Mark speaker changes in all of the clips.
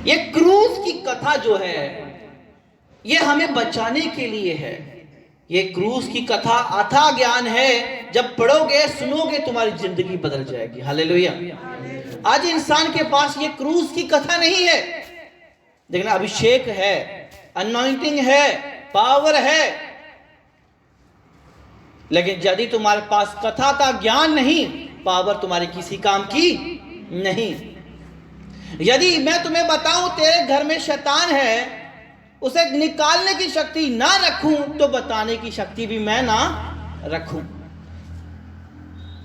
Speaker 1: ये क्रूस की कथा जो है ये हमें बचाने के लिए है। ये क्रूस की कथा अथाह ज्ञान है, जब पढ़ोगे सुनोगे तुम्हारी जिंदगी बदल जाएगी। हालेलुया। आज इंसान के पास ये क्रूस की कथा नहीं है। देखना, अभिषेक है, अनॉइंटिंग है, पावर है, लेकिन यदि तुम्हारे पास कथा का ज्ञान नहीं, पावर तुम्हारी किसी काम की नहीं। यदि मैं तुम्हें बताऊं तेरे घर में शैतान है, उसे निकालने की शक्ति ना रखूं तो बताने की शक्ति भी मैं ना रखूं।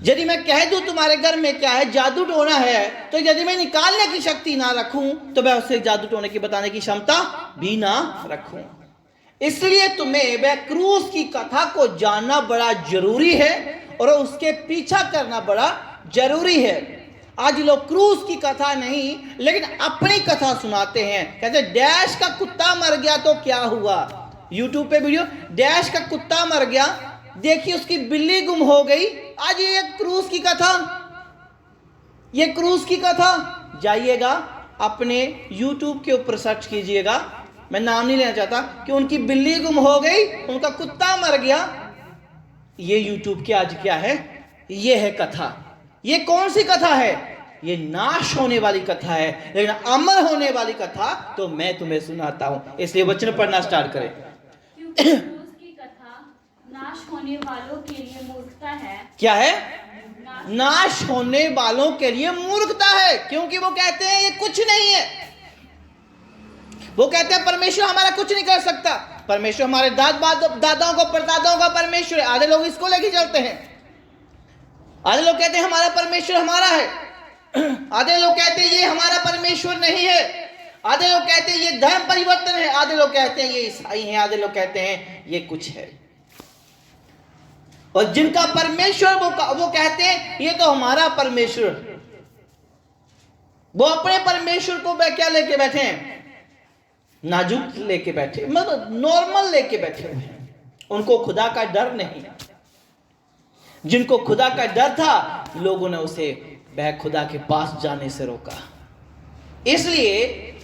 Speaker 1: यदि मैं कह दूं तुम्हारे घर में क्या है, जादू टोना है, तो यदि मैं निकालने की शक्ति ना रखूं तो मैं उसे जादू टोने की बताने की क्षमता भी ना रखूं। इसलिए तुम्हें वह क्रूस की कथा को जानना बड़ा जरूरी है और उसके पीछा करना बड़ा जरूरी है। आज लोग क्रूस की कथा नहीं लेकिन अपनी कथा सुनाते हैं। कहते डैश का कुत्ता मर गया तो क्या हुआ, यूट्यूब पे वीडियो, डैश का कुत्ता मर गया, देखिए उसकी बिल्ली गुम हो गई। आज ये क्रूस की कथा, ये क्रूस की कथा। जाइएगा अपने यूट्यूब के ऊपर सर्च कीजिएगा, मैं नाम नहीं लेना चाहता, कि उनकी बिल्ली गुम हो गई, उनका कुत्ता मर गया। ये यूट्यूब की आज क्या है, ये है कथा। ये कौन सी कथा है? ये नाश होने वाली कथा है, लेकिन अमर होने वाली कथा तो मैं तुम्हें सुनाता हूं। इसलिए वचन पढ़ना स्टार्ट करें।
Speaker 2: क्योंकि उसकी कथा नाश होने वालों के लिए मूर्खता है।
Speaker 1: क्या है? नाश होने वालों के लिए मूर्खता है, क्योंकि वो कहते हैं ये कुछ नहीं है। वो कहते हैं परमेश्वर हमारा कुछ नहीं कर सकता, परमेश्वर हमारे दादाओं को परदादाओं का परमेश्वर है। आधे लोग इसको लेके चलते हैं। आधे लोग कहते हैं हमारा परमेश्वर हमारा है, आधे लोग कहते हैं ये हमारा परमेश्वर नहीं है, आधे लोग कहते हैं ये धर्म परिवर्तन है, आधे लोग कहते हैं ये ईसाई हैं, आधे लोग कहते हैं ये कुछ है। और जिनका परमेश्वर वो कहते हैं ये तो हमारा परमेश्वर। वो अपने परमेश्वर को क्या लेके बैठे हैं? नाजुक लेके बैठे, मतलब नॉर्मल लेके बैठे हुए हैं। उनको खुदा का डर नहीं। जिनको खुदा का डर था, लोगों ने उसे वह खुदा के पास जाने से रोका। इसलिए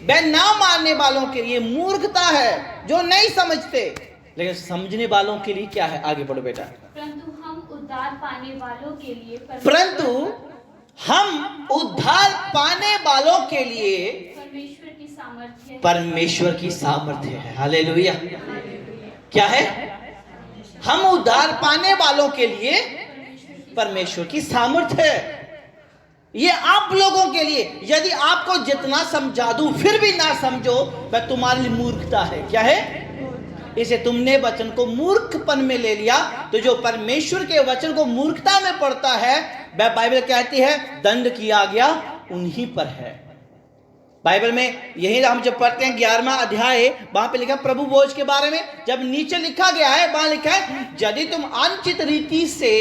Speaker 1: वह ना मानने वालों के लिए मूर्खता है, जो नहीं समझते, लेकिन समझने वालों के लिए क्या है? आगे बढ़ो बेटा।
Speaker 2: परंतु हम उद्धार पाने वालों के लिए
Speaker 1: परमेश्वर की सामर्थ्य है। हालेलुया। क्या है? हम उद्धार पाने वालों के लिए परमेश्वर की सामर्थ्य है। ये आप लोगों के लिए, यदि आपको जितना समझा दूं फिर भी ना समझो, वह तुम्हारे लिए मूर्खता है। क्या है? इसे तुमने वचन को मूर्खपन में ले लिया। तो जो परमेश्वर के वचन को मूर्खता में पढ़ता है, वह बाइबल कहती है दंड किया गया उन्हीं पर है। बाइबल में यही हम जब पढ़ते हैं 11वां अध्याय, वहां पे लिखा प्रभु भोज के बारे में। जब नीचे लिखा गया है, वहां लिखा है यदि तुम अनुचित रीति से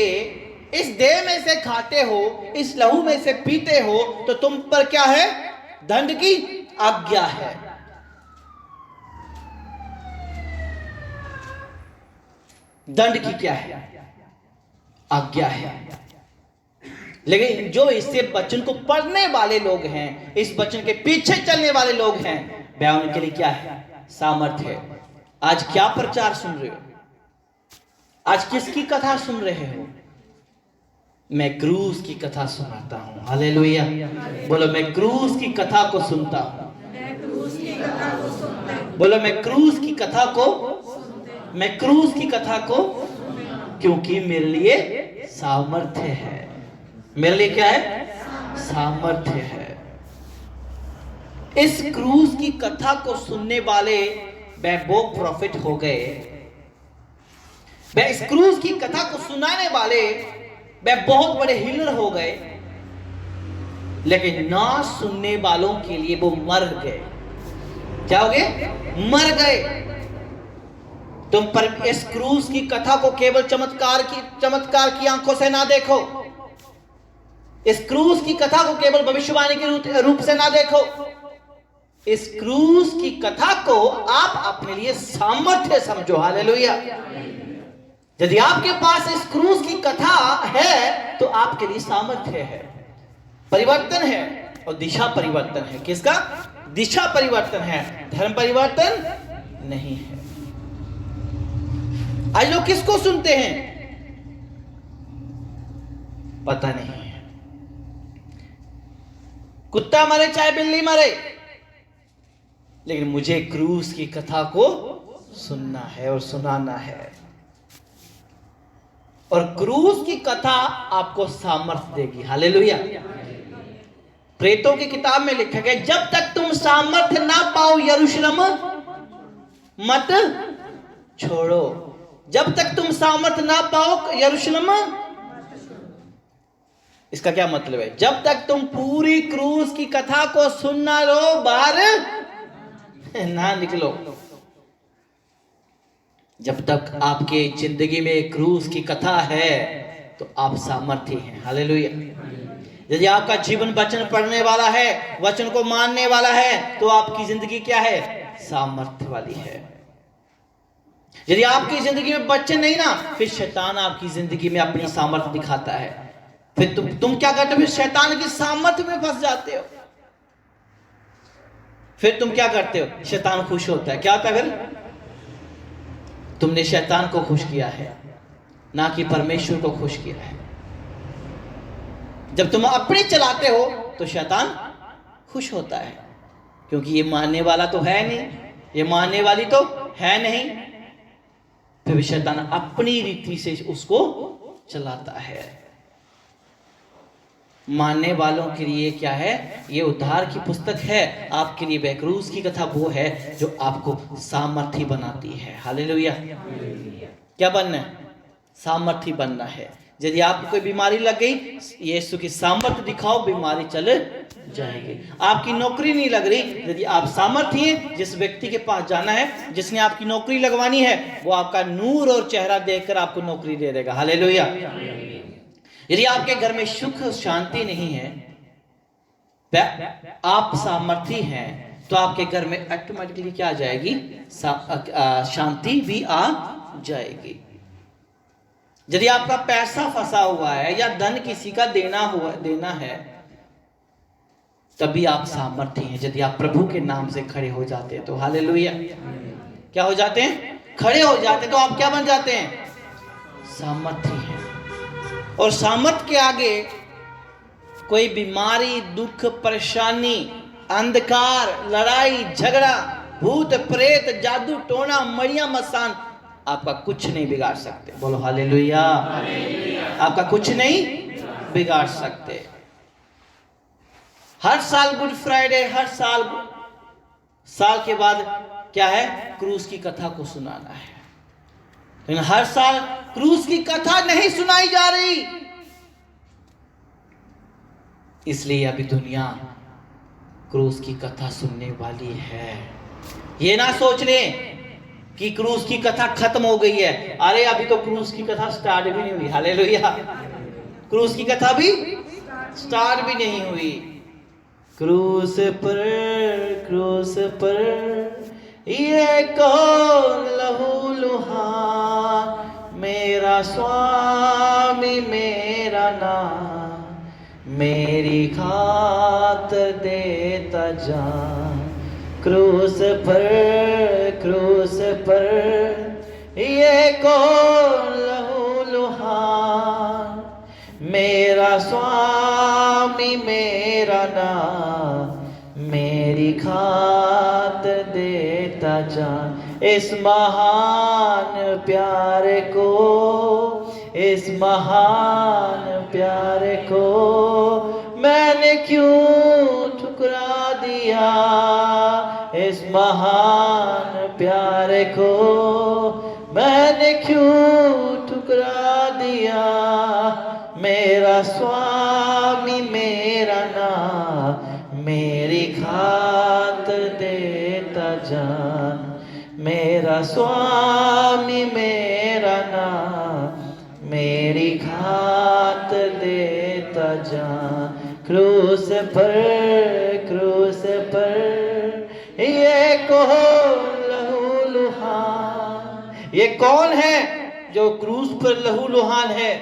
Speaker 1: इस देह में से खाते हो, इस लहू में से पीते हो, तो तुम पर क्या है? दंड की आज्ञा है। दंड की क्या है? आज्ञा है। लेकिन जो इससे वचन को पढ़ने वाले लोग हैं, इस वचन के पीछे चलने वाले लोग हैं, वह उनके लिए क्या है? सामर्थ्य है। आज क्या प्रचार सुन रहे हो? आज किसकी कथा सुन रहे हो? मैं क्रूस की कथा सुनाता हूं। हालेलुया। बोलो मैं क्रूस की कथा को सुनता हूं। बोलो मैं क्रूस की कथा को, मैं क्रूस की कथा को, क्योंकि मेरे लिए सामर्थ्य है। मेरे लिए क्या है? सामर्थ्य है। इस क्रूस की कथा को सुनने वाले वह वो प्रॉफिट हो गए, वह इस क्रूस की कथा को सुनाने वाले वह बहुत बड़े हीलर हो गए, लेकिन ना सुनने वालों के लिए वो मर गए। क्या हो गए? मर गए। तुम पर इस क्रूस की कथा को केवल चमत्कार की आंखों से ना देखो। इस क्रूस की कथा को केवल भविष्यवाणी के रूप से ना देखो। इस क्रूस की कथा को आप अपने लिए सामर्थ्य समझो। हालेलुया। यदि आपके पास इस क्रूस की कथा है तो आपके लिए सामर्थ्य है, परिवर्तन है और दिशा परिवर्तन है। किसका? दिशा परिवर्तन है, धर्म परिवर्तन नहीं है। आज लोग किसको सुनते हैं पता नहीं है। कुत्ता मरे चाहे बिल्ली मरे, लेकिन मुझे क्रूस की कथा को सुनना है और सुनाना है। और क्रूस की कथा आपको सामर्थ्य देगी। हालेलुया। प्रेतों की किताब में लिखा गया, जब तक तुम सामर्थ्य ना पाओ यरूशलेम मत छोड़ो। जब तक तुम सामर्थ्य ना पाओ यरूशलेम, इसका क्या मतलब है? जब तक तुम पूरी क्रूस की कथा को सुन ना लो, बाहर ना निकलो। जब तक आपके जिंदगी में क्रूस की कथा है तो आप सामर्थ्य हैं। हालेलुया। यदि आपका जीवन वचन पढ़ने वाला है, वचन को मानने वाला है, तो आपकी जिंदगी क्या है? सामर्थ्य वाली है। यदि आपकी जिंदगी में वचन नहीं ना, फिर शैतान आपकी जिंदगी में अपनी सामर्थ्य दिखाता है। फिर तुम क्या करते हो? फिर शैतान की सामर्थ्य में फंस जाते हो। फिर तुम क्या करते हो? शैतान खुश होता है। क्या होता है? फिर तुमने शैतान को खुश किया है, ना कि परमेश्वर को खुश किया है। जब तुम अपने चलाते हो तो शैतान खुश होता है, क्योंकि ये मानने वाला तो है नहीं, ये मानने वाली तो है नहीं। फिर शैतान अपनी रीति से उसको चलाता है। मानने वालों के लिए क्या है? ये उद्धार की पुस्तक है। आपके लिए वह क्रूस की कथा वो है जो आपको सामर्थी बनाती है। हालेलुया। क्या बनना है? सामर्थी बनना है। यदि आपको कोई बीमारी लग गई, यीशु की सामर्थ्य दिखाओ, बीमारी चल जाएगी। आपकी नौकरी नहीं लग रही, यदि आप सामर्थ्य हैं, जिस व्यक्ति के पास जाना है, जिसने आपकी नौकरी लगवानी है, वो आपका नूर और चेहरा देखकर आपको नौकरी दे देगा। हालेलुया। यदि आपके घर में सुख शांति नहीं है, आप सामर्थी हैं, तो आपके घर में ऑटोमेटिकली क्या आ जाएगी? शांति भी आ जाएगी। यदि आपका पैसा फंसा हुआ है या धन किसी का देना है, तभी आप सामर्थी हैं। यदि आप प्रभु के नाम से खड़े हो जाते हैं तो। हालेलुया। क्या हो जाते हैं? खड़े हो जाते हैं। तो आप क्या बन जाते हैं? सामर्थी हैं। और सामर्थ के आगे कोई बीमारी, दुख, परेशानी, अंधकार, लड़ाई झगड़ा, भूत प्रेत, जादू टोना, मड़िया मसान आपका कुछ नहीं बिगाड़ सकते। बोलो हालेलुया। आपका कुछ नहीं बिगाड़ सकते। हर साल गुड फ्राइडे, हर साल के बाद क्या है? क्रूस की कथा को सुनाना है। लेकिन हर साल क्रूस की कथा नहीं सुनाई जा रही, इसलिए अभी दुनिया क्रूस की कथा सुनने वाली है। ये ना सोच ले कि क्रूस की कथा खत्म हो गई है। अरे अभी तो क्रूस की कथा स्टार्ट भी नहीं हुई। हालेलुया। क्रूस की कथा भी स्टार्ट भी नहीं हुई। क्रूस पर ये कौन लहू लुहान, मेरा स्वामी मेरा नाम, मेरी खातिर देता जान। क्रूस पर ये कौन लहू लुहान, मेरा स्वामी मेरा नाम, मेरी खातिर देता जान। इस महान प्यारे को, इस महान प्यारे को मैंने क्यों ठुकरा दिया। इस महान प्यारे को मैंने क्यों ठुकरा दिया। मेरा स्वामी मेरा नाम, मेरी खातिर देता जान। मेरा स्वामी मेरा नाम, मेरी खातिर देता जान। क्रूस पर ये कौन लहू लुहान, ये कौन है जो क्रूस पर लहू लुहान है?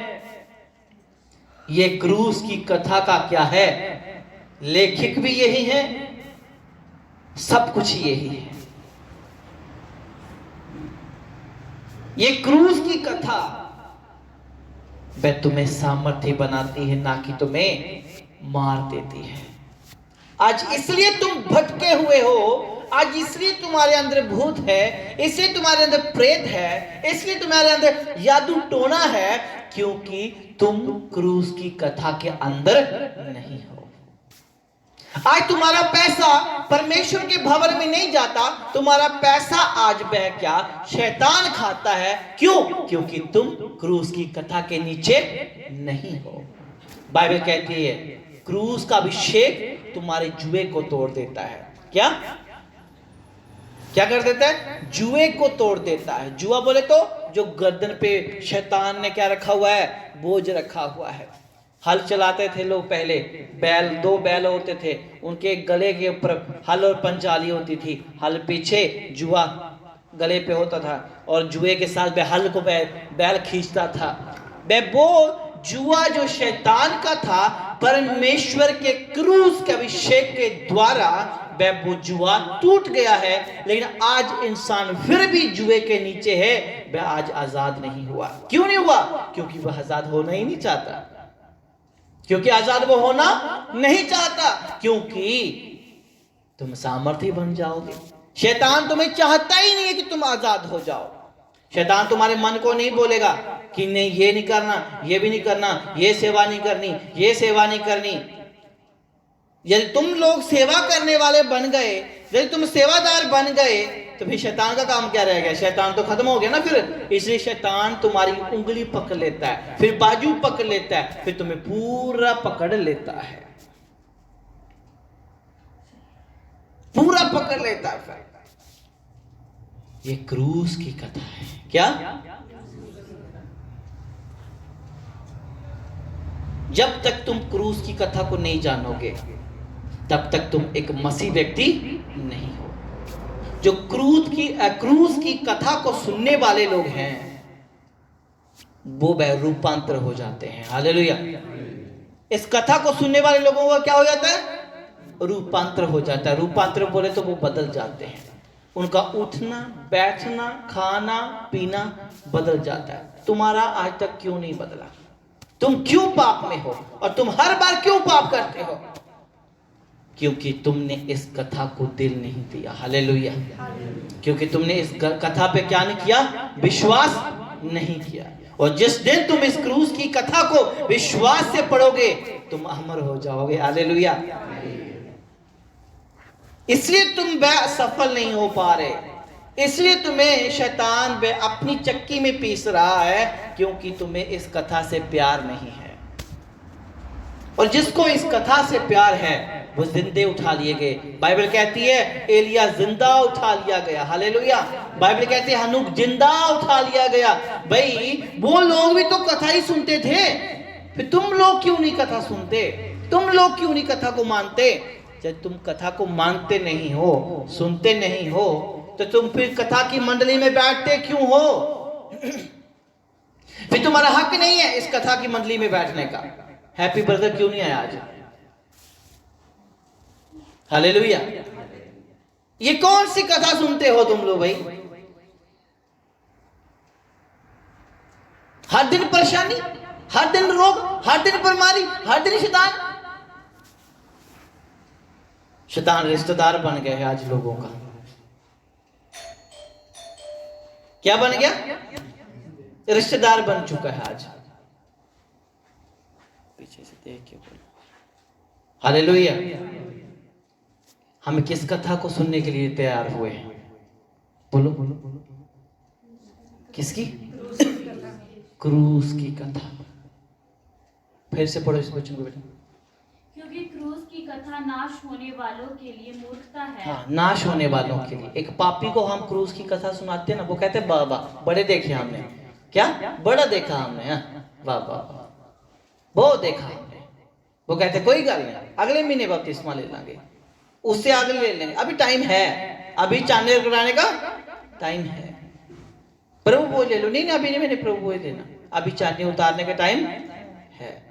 Speaker 1: ये क्रूस की कथा का क्या है? लेखक भी यही है, सब कुछ यही है। ये क्रूस की कथा वह तुम्हें सामर्थ्य बनाती है, ना कि तुम्हें मार देती है। आज इसलिए तुम भटके हुए हो, आज इसलिए तुम्हारे अंदर भूत है, इसलिए तुम्हारे अंदर प्रेत है, इसलिए तुम्हारे अंदर जादू टोना है, क्योंकि तुम क्रूस की कथा के अंदर नहीं हो। आज तुम्हारा पैसा परमेश्वर के भवन में नहीं जाता, तुम्हारा पैसा आज बह क्या शैतान खाता है। क्यों? क्योंकि तुम क्रूस की कथा के नीचे नहीं हो। बाइबल कहती है क्रूस का अभिषेक तुम्हारे जुए को तोड़ देता है। क्या क्या कर देता है? जुए को तोड़ देता है। जुआ बोले तो जो गर्दन पे शैतान ने क्या रखा हुआ है? बोझ रखा हुआ है। हल चलाते थे लोग पहले, बैल, 2 बैल होते थे, उनके गले के ऊपर हल और पंचाली होती थी। हल पीछे, जुआ गले पे होता था, और जुए के साथ हल को बैल खींचता था। वो जुआ जो शैतान का था, परमेश्वर के क्रूस के अभिषेक के द्वारा वो जुआ टूट गया है। लेकिन आज इंसान फिर भी जुए के नीचे है, वह आज आजाद नहीं हुआ। क्यों नहीं हुआ? क्योंकि वह आजाद होना ही नहीं चाहता। क्योंकि आजाद वो होना नहीं चाहता, क्योंकि तुम सामर्थ्य बन जाओगे। शैतान तुम्हें चाहता ही नहीं है कि तुम आजाद हो जाओ। शैतान तुम्हारे मन को नहीं बोलेगा कि नहीं ये नहीं करना, ये भी नहीं करना, ये सेवा नहीं करनी, ये सेवा नहीं करनी। यदि तुम लोग सेवा करने वाले बन गए, यदि तुम सेवादार बन गए, तो फिर शैतान का काम क्या रह गया? शैतान तो खत्म हो गया ना फिर। इसलिए शैतान तुम्हारी उंगली पकड़ लेता है, फिर बाजू पकड़ लेता है, फिर तुम्हें पूरा पकड़ लेता है, पूरा पकड़ लेता है। ये क्रूस की कथा है। क्या? जब तक तुम क्रूस की कथा को नहीं जानोगे, तब तक तुम एक मसीह व्यक्ति नहीं हो। जो क्रूस की कथा को सुनने वाले लोग हैं, वो रूपांतर हो जाते हैं। हालेलुया। इस कथा को सुनने वाले लोगों का क्या हो जाता है? रूपांतर हो जाता है। रूपांतर बोले तो वो बदल जाते हैं। उनका उठना, बैठना, खाना, पीना बदल जाता है। तुम्हारा आज तक क्यों नहीं बदला? तुम क्यों पाप में हो? और तुम हर बार क्यों पाप करते हो? क्योंकि तुमने इस कथा को दिल नहीं दिया। हालेलुया। क्योंकि तुमने इस कथा पे क्या नहीं किया? विश्वास नहीं किया। और जिस दिन तुम इस क्रूस की कथा को विश्वास से पढ़ोगे, तुम अमर हो जाओगे। हालेलुया। इसलिए तुम सफल नहीं हो पा रहे, इसलिए तुम्हें शैतान अपनी चक्की में पीस रहा है, क्योंकि तुम्हें इस कथा से प्यार नहीं है। और जिसको इस कथा से प्यार है, वो जिंदे उठा लिए गए। बाइबल कहती है एलिया जिंदा उठा लिया गया। हालेलुया। बाइबल कहती है हनूक जिंदा उठा लिया गया। भाई वो लोग भी तो कथा ही सुनते थे, फिर तुम लोग क्यों नहीं कथा सुनते? तुम लोग क्यों नहीं कथा को मानते? जब तुम कथा को मानते नहीं हो, सुनते नहीं हो, तो तुम फिर कथा की मंडली में बैठते क्यों हो? फिर तुम्हारा हक नहीं है इस कथा की मंडली में बैठने का। हैप्पी ब्रदर क्यों नहीं आया आज? हालेलुया। ये कौन सी कथा सुनते हो तुम लोग भाई? हर दिन परेशानी, हर दिन रोग, हर दिन बीमारी, हर दिन शैतान रिश्तेदार बन गए हैं आज लोगों का। क्या बन गया? रिश्तेदार बन चुका है आज। पीछे से देख के बोलो हालेलुया। हम किस कथा को सुनने के लिए तैयार हुए हैं? बोलो बोलो बोलो। किसकी? क्रूस की कथा। फिर से पढ़ो इस वचन को बेटा।
Speaker 2: क्योंकि क्रूस की कथा नाश होने वालों के लिए मूर्खता है।
Speaker 1: हाँ, नाश होने वालों के लिए। एक पापी को हम क्रूस की कथा सुनाते हैं ना, वो कहते हैं बाबा बड़े देखे हमने। क्या? बड़ा देखा हमने। वाह वाह, बहुत देखा हमने। वो कहते कोई गल नहीं, अगले महीने बपतिस्मा ले लेंगे, उससे आगे ले लेंगे, अभी टाइम है, अभी चांदनी कराने का टाइम है। प्रभु वो ले लो। नहीं अभी नहीं, मैंने प्रभु वो लेना, अभी चांदनी उतारने का टाइम है।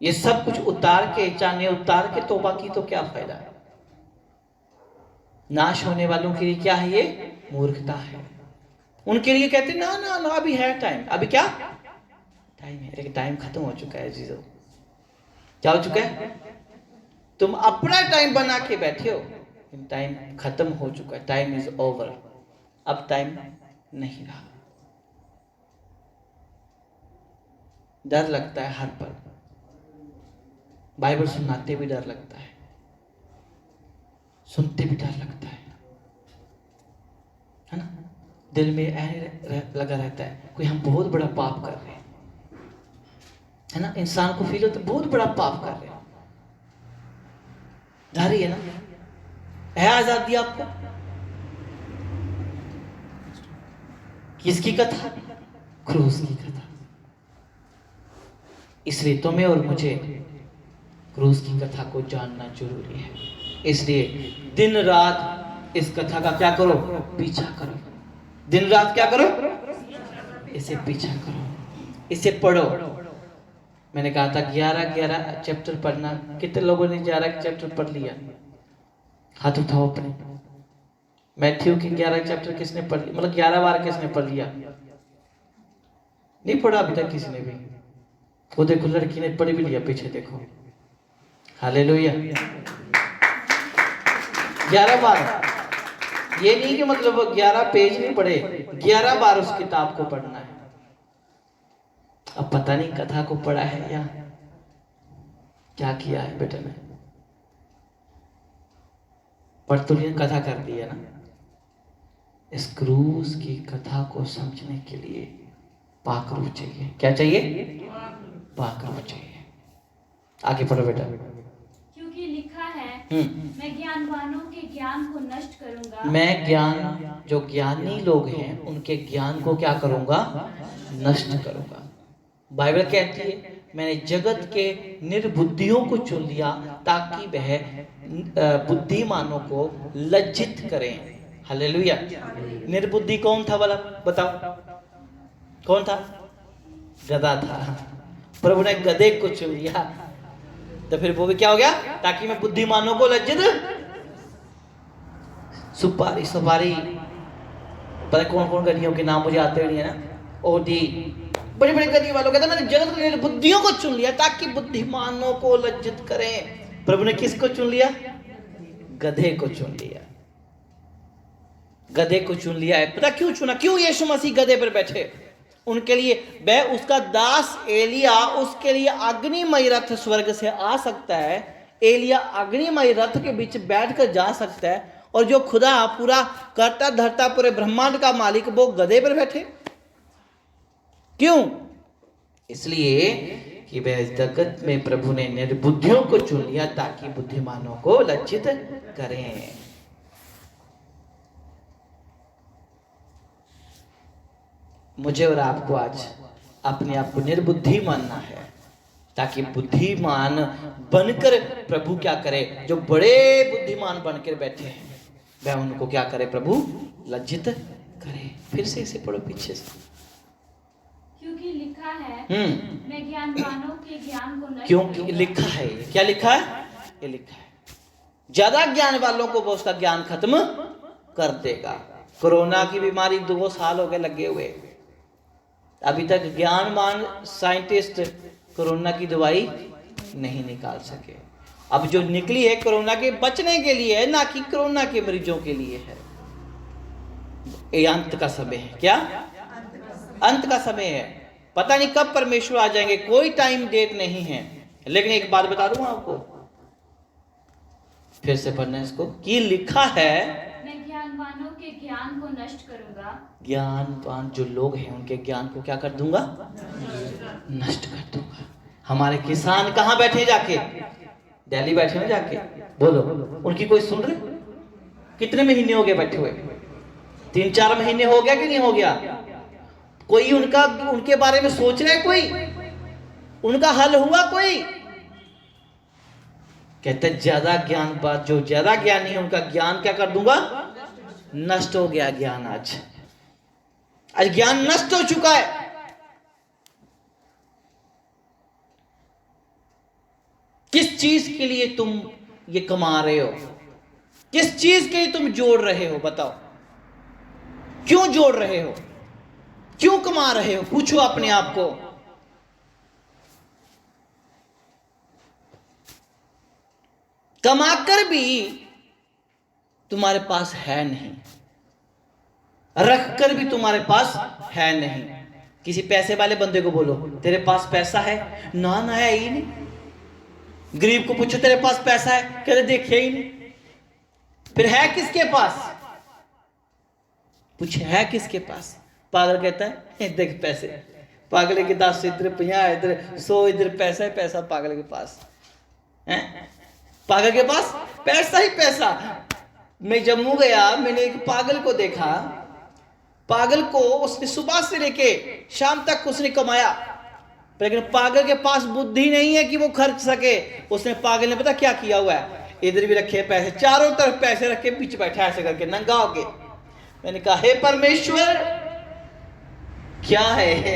Speaker 1: ये सब कुछ उतार के, चाहे उतार के तौबा की तो क्या फायदा है? नाश होने वालों के लिए क्या है? ये मूर्खता है। उनके लिए कहते ना ना ना, अभी है टाइम। अभी क्या टाइम है? लेकिन टाइम खत्म हो चुका है जीजो। क्या हो चुका है? तुम अपना टाइम बना के बैठे हो, लेकिन टाइम खत्म हो चुका है। Time is over. अब टाइम नहीं रहा। डर लगता है हर पल। बाइबल सुनाते भी डर लगता है, सुनते भी डर लगता है ना? दिल में लगा रहता है कोई हम बहुत बड़ा पाप कर रहे हैं, है ना? इंसान को फील होता है बहुत बड़ा पाप कर रहे हैं। डर ही है ना? है आजादी आपको? किसकी कथा? क्रूस की कथा। इसलिए तुम्हें और मुझे क्रूस की कथा को जानना जरूरी है। इसलिए दिन रात इस कथा का क्या करो? पीछा करो। दिन रात क्या करो? इसे पीछा करो, इसे पढ़ो। मैंने कहा था 11 चैप्टर पढ़ना। कितने लोगों ने 11 चैप्टर पढ़ लिया? हाथ उठाओ अपने। मैथ्यू के 11 चैप्टर किसने पढ़ लिया? मतलब 11 बार किसने पढ़ लिया? नहीं पढ़ा अभी तक किसी ने भी? वो देखो लड़की ने पढ़ भी लिया, पीछे देखो। हालेलुया। 11 बार। ये नहीं कि मतलब 11 पेज नहीं पढ़े, 11 बार उस किताब को पढ़ना है। अब पता नहीं कथा को पढ़ा है या क्या किया है बेटे ने। पढ़ तो लिया, कथा कर दी है ना। इस क्रूस की कथा को समझने के लिए पाक रूह चाहिए। क्या चाहिए? पाक रूह चाहिए। आगे पढ़ो बेटा।
Speaker 2: क्योंकि लिखा है, मैं ज्ञानवानों के ज्ञान को नष्ट करूंगा।
Speaker 1: मैं ज्ञान, जो ज्ञानी लोग हैं उनके ज्ञान को क्या करूंगा? नष्ट करूंगा। बाइबल कहती है मैंने जगत के निर्बुद्धियों को चुन लिया ताकि वह बुद्धिमानों को लज्जित करें। हालेलुया। निर्बुद्धि कौन था वाला बताओ? कौन था? गधा था। प्रभु ने गधे को चुन लिया, तो फिर वो भी क्या हो गया? ताकि मैं बुद्धिमानों को लज्जित। सुपारी सवारी, पता कौन कौन गधियों के नाम मुझे आते नहीं है ना। ओडी, बड़े बड़े गधी वालों कहते मैंने जगत के बुद्धियों को चुन लिया ताकि बुद्धिमानों को लज्जित करें। प्रभु ने किसको चुन लिया? गधे को चुन लिया। गधे को चुन लिया है। पता क्यों चुना? क्यों यीशु मसीह गधे पर बैठे? उनके लिए वह उसका दास एलिया, उसके लिए अग्निमय रथ स्वर्ग से आ सकता है। एलिया अग्निमय रथ के बीच बैठकर जा सकता है, और जो खुदा पूरा करता धरता पूरे ब्रह्मांड का मालिक वो गधे पर बैठे। क्यों? इसलिए कि वह जगत में प्रभु ने निर्बुद्धियों को चुन लिया ताकि बुद्धिमानों को लज्जित करें। मुझे और आपको आज अपने आप को निर्बुद्धि मानना है ताकि बुद्धिमान बनकर प्रभु क्या करे? जो बड़े बुद्धिमान बनकर बैठे हैं वह उनको क्या करे? प्रभु लज्जित करे। फिर से इसे पढ़ो पीछे से।
Speaker 2: क्योंकि लिखा है, मैं ज्ञानवानों के ज्ञान को नष्ट
Speaker 1: क्योंकि लिखा है। क्या लिखा है? ये लिखा है ज्यादा ज्ञान वालों को वो उसका ज्ञान खत्म कर देगा। कोरोना की बीमारी 2 साल हो गए लगे हुए, अभी तक ज्ञानवान साइंटिस्ट कोरोना की दवाई नहीं निकाल सके। अब जो निकली है कोरोना के बचने के लिए है, ना कि कोरोना के मरीजों के लिए है। ये अंत का समय है। क्या? अंत का समय है। पता नहीं कब परमेश्वर आ जाएंगे, कोई टाइम डेट नहीं है। लेकिन एक बात बता दूं आपको, फिर से पढ़ना इसको, कि लिखा है
Speaker 2: मैं ज्ञानवानों के ज्ञान को नष्ट करूंगा।
Speaker 1: ज्ञानवान जो लोग हैं उनके ज्ञान को क्या कर दूंगा? नष्ट कर दूंगा। हमारे किसान कहाँ बैठे? जाके दिल्ली बैठे हैं जाके। बोलो, उनकी कोई सुन रहे? कितने महीने हो गए बैठे हुए? 3-4 महीने हो गया कि नहीं हो गया? कोई उनके बारे में सोच रहा है? कोई उनका हल हुआ? कोई कहते ज्यादा ज्ञान बात, जो ज्यादा ज्ञानी है उनका ज्ञान क्या कर दूंगा? नष्ट हो गया ज्ञान। आज ज्ञान नष्ट हो चुका है। चीज के लिए तुम ये कमा रहे हो? किस चीज के लिए तुम जोड़ रहे हो? बताओ, क्यों जोड़ रहे हो? क्यों कमा रहे हो? पूछो अपने आप को। कमाकर भी तुम्हारे पास है नहीं, रखकर भी तुम्हारे पास है नहीं। किसी पैसे वाले बंदे को बोलो तेरे पास पैसा है, ना ना है ही नहीं। गरीब को पूछो तेरे पास पैसा है, कहते देखे ही नहीं। फिर है किसके पास? पूछे है किसके पास? पागल कहता है देख पैसे। पागल के 10 इधर 50 इधर 100 इधर पैसा है पैसा पागल के पास है। पागल के पास पैसा ही पैसा। मैं जम्मू गया, मैंने एक पागल को देखा। पागल को उसने सुबह से लेके शाम तक उसने कमाया, लेकिन पागल के पास बुद्धि नहीं है कि वो खर्च सके। उसने पागल ने पता क्या किया हुआ है? इधर भी रखे पैसे, चारों तरफ पैसे रखे, बीच बैठा ऐसे करके नंगा होके। मैंने कहा हे परमेश्वर, क्या है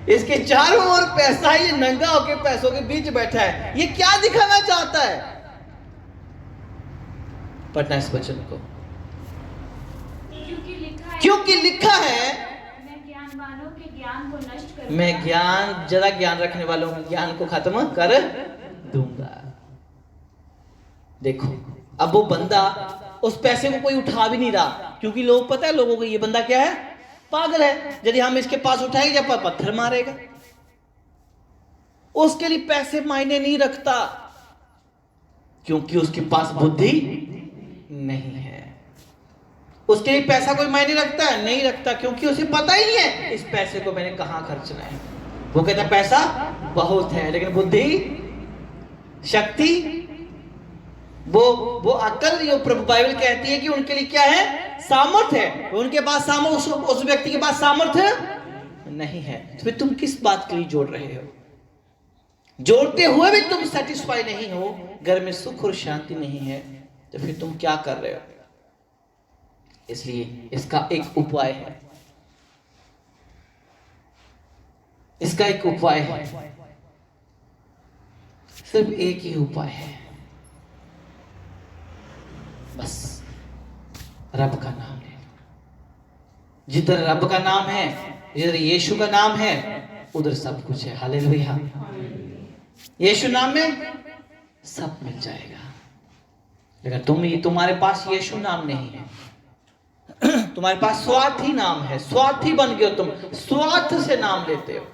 Speaker 1: इसके चारों ओर पैसा, ये नंगा होके पैसों के बीच बैठा है, ये क्या दिखाना चाहता है? पढ़ना इस वचन को। क्योंकि लिखा है
Speaker 2: मैं ज्ञानवानों के ज्ञान को नष्ट करूंगा।
Speaker 1: मैं ज्ञान, ज्यादा ज्ञान रखने वालों के ज्ञान को खत्म कर दूंगा। देखो अब वो बंदा, उस पैसे को कोई उठा भी नहीं रहा, क्योंकि लोग, पता है लोगों को ये बंदा क्या है? पागल है। यदि हम इसके पास उठाएंगे जब पत्थर मारेगा। उसके लिए पैसे मायने नहीं रखता, क्योंकि उसके पास बुद्धि नहीं है। उसके लिए पैसा कोई मायने रखता है? नहीं रखता, क्योंकि उसे पता ही नहीं है इस पैसे को मैंने कहां खर्चना है। वो कहता है पैसा बहुत है, लेकिन बुद्धि, शक्ति, वो अकल, जो प्रभु बाइबल कहती है कि उनके लिए क्या है? सामर्थ्य है। उनके पास सामर्थ्य, उस व्यक्ति के पास सामर्थ्य नहीं है। तो फिर तुम किस बात के लिए जोड़ रहे हो? जोड़ते हुए भी तुम सेटिस्फाई नहीं हो, घर में सुख और शांति नहीं है, तो फिर तुम क्या कर रहे हो? इसलिए इसका एक उपाय है, इसका एक उपाय है, सिर्फ एक ही उपाय है, बस रब का नाम ले। जिधर रब का नाम है, जिधर यीशु का नाम है, उधर सब कुछ है। हालेलुया। यीशु नाम में सब मिल जाएगा। लेकिन तुम्हारे पास यीशु नाम नहीं है, तुम्हारे पास स्वार्थी नाम है। स्वार्थी बन गए हो तुम, स्वार्थ से नाम लेते हो।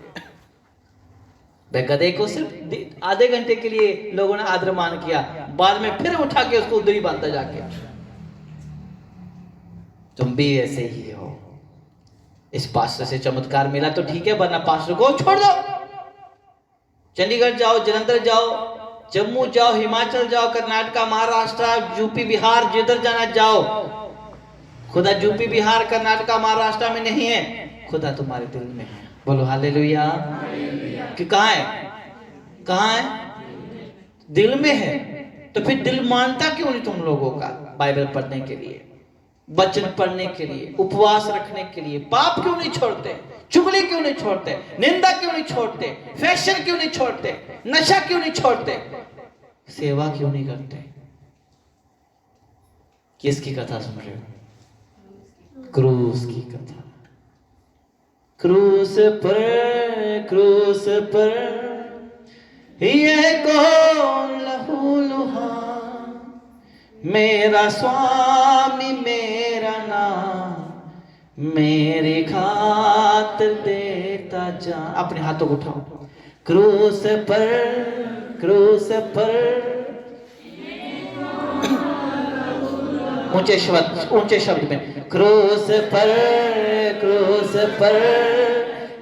Speaker 1: गधे को सिर्फ आधे घंटे के लिए लोगों ने आदर मान किया, बाद में फिर उठा के उसको उधर ही बांधा जाके। तुम भी ऐसे ही हो। इस पास्टर से चमत्कार मिला तो ठीक है, वरना पास्टर को छोड़ दो। चंडीगढ़ जाओ, जलंधर जाओ, जम्मू जाओ, हिमाचल जाओ, कर्नाटका, महाराष्ट्र, यूपी, बिहार, जिधर जाना जाओ। खुदा यूपी, बिहार, कर्नाटका, महाराष्ट्र में नहीं है, खुदा तुम्हारे दिल में है। बोलो हालेलुया। कि कहाँ है? कहाँ है? दिल में है। तो फिर दिल मानता क्यों नहीं तुम लोगों का? बाइबल पढ़ने के लिए, वचन पढ़ने के लिए, उपवास रखने के लिए। पाप क्यों नहीं छोड़ते? चुगली क्यों नहीं छोड़ते? निंदा क्यों नहीं छोड़ते? फैशन क्यों नहीं छोड़ते? नशा क्यों नहीं छोड़ते? सेवा क्यों नहीं करते? किसकी कथा सुन रहे हो? क्रूस की कथा। क्रूस पर ये कौन लहू लुहान, मेरा स्वामी मेरा नाम, मेरी खातिर देता जान। अपने हाथों को उठाओ। क्रूस पर ऊंचे शब्द में, क्रूस पर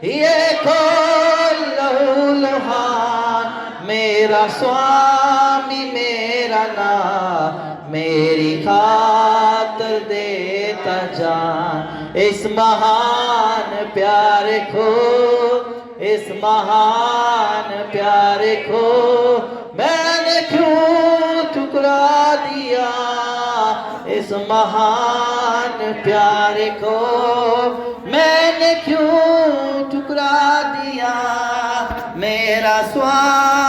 Speaker 1: ये कौन लहू लुहान, मेरा स्वामी मेरा नाम, मेरी खातिर देता जान। इस महान प्यारे को, इस महान प्यारे को मैंने क्यों ठुकरा दिया? इस महान प्यारे को मैंने क्यों ठुकरा दिया? मेरा स्वामी